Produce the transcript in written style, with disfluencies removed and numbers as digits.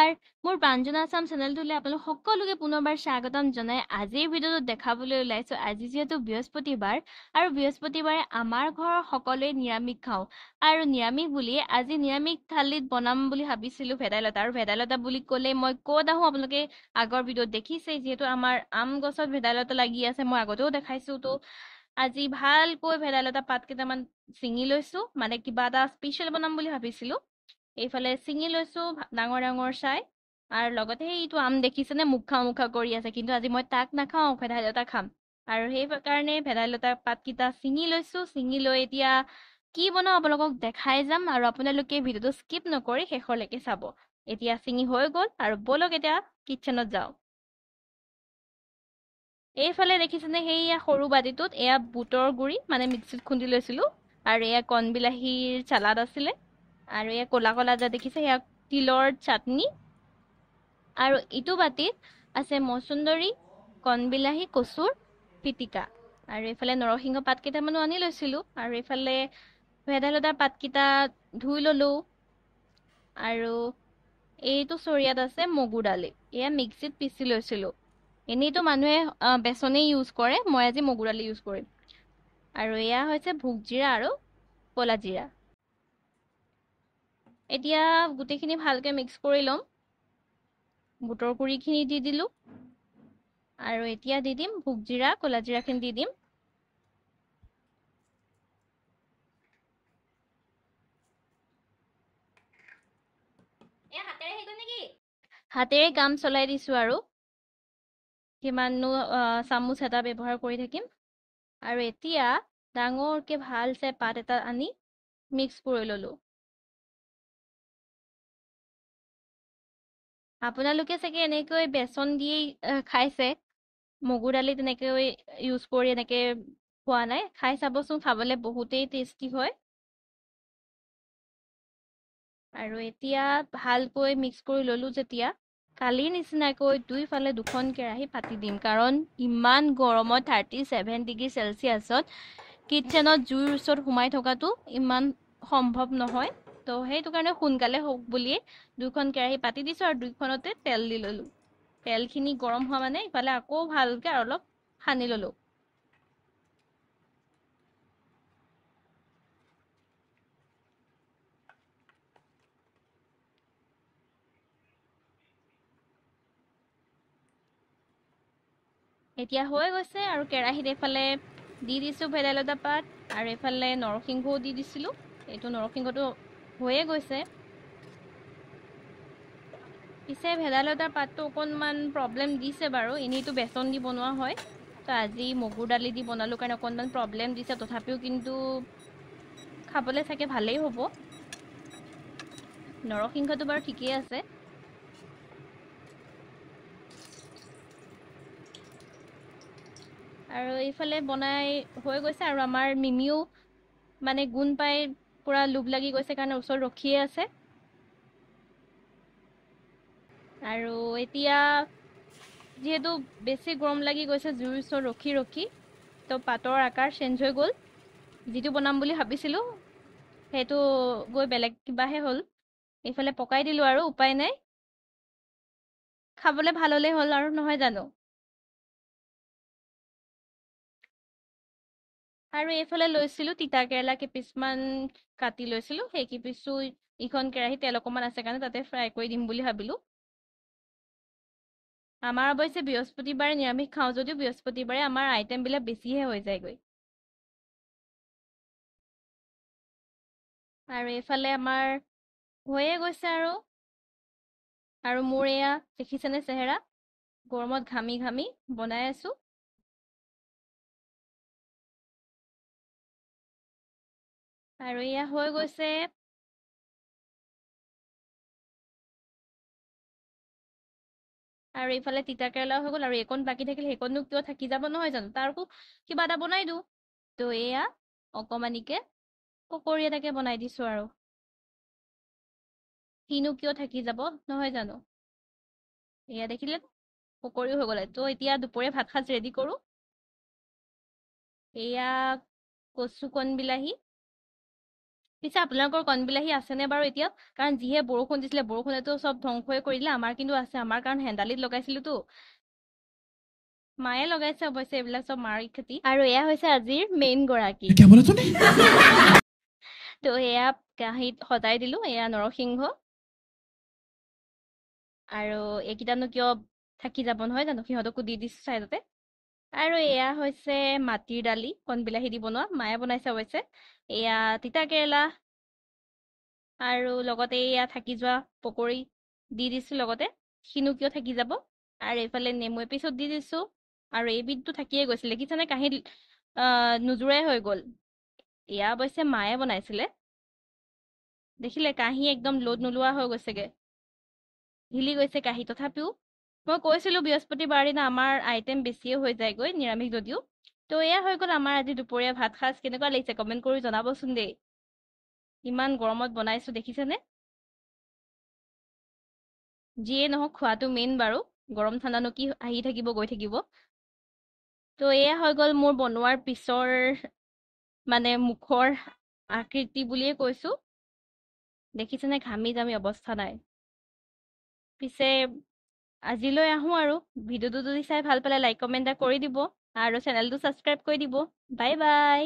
নমস্কাৰ মোৰ প্ৰাঞ্জনা আসাম চেনেলটোলৈ আপোনালোক সকলোকে পুনৰবাৰ স্বাগতম জনাই আজিৰ ভিডিঅ'টো দেখাবলৈ ওলাইছো আজি যেহেতু বৃহস্পতিবাৰ আৰু বৃহস্পতিবাৰে আমাৰ ঘৰৰ সকলোৱে নিৰামিষ খাওঁ আৰু নিৰামিষ বুলি আজি নিৰামিষ থালিত বনাম বুলি ভাবিছিলো ভেদাইলতা আৰু ভেদাইলতা বুলি ক'লে মই ক'ত আহোঁ আপোনালোকে আগৰ ভিডিঅ'ত দেখিছে যিহেতু আমাৰ আম গছত ভেদাইলতা লাগি আছে মই আগতেও দেখাইছো তো আজি ভালকৈ ভেদাইলতা পাত কেইটামান ছিঙি লৈছো মানে কিবা এটা স্পেচিয়েল বনাম বুলি ভাবিছিলো এইফালে ছিঙি লৈছো ডাঙৰ ডাঙৰ চাই আৰু লগতে এইটো আম দেখিছেনে মুখা মুখা কৰি আছে কিন্তু আজি মই তাক নাখাওঁ ভেদাইলতা খাম আৰু সেই কাৰণে ভেদাইলতা পাতকেইটা ছিঙি লৈছো ছিঙি লৈ এতিয়া কি বনাওঁ আপোনালোকক দেখাই যাম আৰু আপোনালোকে ভিডিঅ'টো স্কিপ নকৰি শেষলৈকে চাব এতিয়া ছিঙি হৈ গ'ল আৰু বলক এতিয়া কিটচেনত যাওঁ এইফালে দেখিছেনে সেইয়া সৰু বাটিটোত এয়া বুটৰ গুৰি মানে মিক্সিত খুন্দি লৈছিলো আৰু এয়া কণবিলাহীৰ চালাড আছিলে আৰু এয়া ক'লা ক'লা যে দেখিছে সেয়া তিলৰ চাটনি আৰু ইটো বাটিত আছে মচুন্দৰী কণবিলাহী কচুৰ পিটিকা আৰু এইফালে নৰসিংহ পাত কেইটামানো আনি লৈছিলো আৰু এইফালে ভেদাইলতাৰ পাতকেইটা ধুই ললো আৰু এইটো চৰিয়াত আছে মগু দালি এয়া মিক্সিত পিচি লৈছিলো এনেইতো মানুহে বেচনেই ইউজ কৰে মই আজি মগু দালি ইউজ কৰিম আৰু এয়া হৈছে ভোগ জিৰা আৰু ক'লা জিৰা এতিয়া গোটেইখিনি ভালকৈ মিক্স কৰি ল'ম বুটৰ গুৰিখিনি দি দিলোঁ আৰু এতিয়া দি দিম ভোগ জিৰা ক'লা জিৰাখিনি দি দিম হাতেৰে কাম চলাই দিছোঁ আৰু কিমাননো চামুচ এটা ব্যৱহাৰ কৰি থাকিম আৰু এতিয়া ডাঙৰকৈ ভালছে পাত এটা আনি মিক্স কৰি ল'লোঁ আপোনালোকে চাগে এনেকৈ বেচন দি খাইছে মগু দালি তেনেকৈ ইউজ কৰি এনেকৈ খোৱা নাই খাই চাবচোন খাবলৈ বহুতেই টেষ্টি হয় আৰু এতিয়া ভালকৈ মিক্স কৰি ল'লোঁ যেতিয়া কালিৰ নিচিনাকৈ দুইফালে দুখন কেৰাহী পাতি দিম কাৰণ ইমান গৰমত 37 ডিগ্ৰী চেলচিয়াছত কিটচেনত জুইৰ ওচৰত সোমাই থকাটো ইমান সম্ভৱ নহয় তো সেইটো কাৰণে সোনকালে হওক বুলিয়ে দুখন কেৰাহী পাতি দিছোঁ আৰু দুইখনতে তেল দি ল'লোঁ তেলখিনি গৰম হোৱা মানে ইফালে আকৌ ভালকৈ আৰু অলপ সানি ল'লোঁ এতিয়া হৈ গৈছে আৰু কেৰাহীত এইফালে দি দিছোঁ ভেদাইলতা পাত আৰু এইফালে নৰসিংহও দি দিছিলোঁ এইটো নৰসিংহটো হৈয়ে গৈছে পিছে ভেদাইলতাৰ পাতটো অকণমান প্ৰব্লেম দিছে বাৰু এনেইতো বেচন দি বনোৱা হয় তো আজি মগুৰ দালি দি বনালোঁ কাৰণে অকণমান প্ৰব্লেম দিছে তথাপিও কিন্তু খাবলৈ চাগে ভালেই হ'ব নৰসিংহটো বাৰু ঠিকেই আছে আৰু এইফালে বনাই হৈ গৈছে আৰু আমাৰ মিমিও মানে গুণ পাই পুৰা লোভ লাগি গৈছে কাৰণে ওচৰত ৰখিয়ে আছে আৰু এতিয়া যিহেতু বেছি গৰম লাগি গৈছে জুইৰ ওচৰত ৰখি ৰখি তো পাতৰ আকাৰ চেঞ্জ হৈ গ'ল যিটো বনাম বুলি ভাবিছিলোঁ সেইটো গৈ বেলেগ কিবাহে হ'ল এইফালে পকাই দিলোঁ আৰু উপায় নাই খাবলৈ ভাল হ'লেই হ'ল আৰু নহয় জানো আৰু এইফালে লৈছিলোঁ তিতা কেৰেলা কেইপিচমান কাটি লৈছিলোঁ সেই কেইপিচো ইখন কেৰাহী তেল অকণমান আছে কাৰণে তাতে ফ্ৰাই কৰি দিম বুলি ভাবিলোঁ আমাৰ অৱশ্যে বৃহস্পতিবাৰে নিৰামিষ খাওঁ যদিও বৃহস্পতিবাৰে আমাৰ আইটেমবিলাক বেছিহে হৈ যায়গৈ আৰু এইফালে আমাৰ হৈয়ে গৈছে আৰু মোৰ এয়া দেখিছেনে চেহেৰা গৰমত ঘামি ঘামি বনাই আছোঁ আৰু এয়া হৈ গৈছে আৰু এইফালে তিতা কেৰেলাও হৈ গ'ল আৰু এইকণ বাকী থাকিলে সেইকণনো কিয় থাকি যাব নহয় জানো তাৰকো কিবা এটা বনাই দিওঁ তো এয়া অকণমানিকৈ পকৰি এটাকে বনাই দিছোঁ আৰু কিনো কিয় থাকি যাব নহয় জানো এয়া দেখিলে পকৰিও হৈ গ'লে তো এতিয়া দুপৰীয়া ভাত সাজ ৰেডি কৰোঁ এয়া কচু কণ বিলাহী পিছে আপোনালোকৰ কণবিলাহী আছেনে বাৰু এতিয়া? কাৰণ যিহে বৰষুণ দিছিলে, বৰষুণেতো চব ধ্বংসই কৰি দিলে। আমাৰ কিন্তু আছে, আমাৰ কাৰণ হেন্দালিত লগাইছিলোতো। মায়ে লগাইছে অৱশ্যে, এইবিলাক চব মাৰ খেতি। আৰু এয়া হৈছে আজিৰ মেইন গৰাকী। তো এয়া কাঁহীত সজাই দিলো, এয়া নৰসিংহ। আৰু এইকেইটানো কিয় থাকি যাব নহয় জানো, সিহঁতকো দি দিছো চাইডতে। আৰু এয়া হৈছে মাটিৰ দালি, কণবিলাহী দি বনোৱা, মায়ে বনাইছে অৱশ্যে। এয়া তিতা কেৰেলা আৰু লগতে এয়া থাকি যোৱা পকৰি দি দিছো লগতে, সিনো কিয় থাকি যাব। আৰু এইফালে নেমু এপিচত দি দিছো। আৰু এইবিধটো থাকিয়ে গৈছিল, দেখিছানে কাঁহীত নোজোৰাই হৈ গ'ল। এয়া অৱশ্যে মায়ে বনাইছিলে। দেখিলে কাঁহী একদম লোড নোলোৱা হৈ গৈছেগে, হিলি গৈছে কাঁহী। তথাপিও মই কৈছিলো বৃহস্পতিবাৰ দিনা আমাৰ আইটেম বেছিয়ে হৈ যায়গৈ, নিৰামিষ যদিও। তো এয়া হৈ গ'ল আমাৰ আজি দুপৰীয়া ভাত সাজ। কেনেকুৱা লাগিছে কমেণ্ট কৰি জনাবচোন দেই। ইমান গৰমত বনাইছো দেখিছেনে। যিয়ে নহওক খোৱাটো মেইন বাৰু, গৰম ঠাণ্ডানো কি আহি থাকিব গৈ থাকিব। তো এয়া হৈ গ'ল মোৰ বনোৱাৰ পিছৰ মানে মুখৰ আকৃতি বুলিয়ে কৈছো। দেখিছেনে ঘামি জামি অৱস্থা নাই। পিছে আজিলৈ আহোঁ আৰু। ভিডিঅ'টো যদি চাই ভাল পালে লাইক কমেণ্ট এটা কৰি দিব আৰু চেনেলটো ছাবস্ক্ৰাইব কৰি দিব। Bye bye.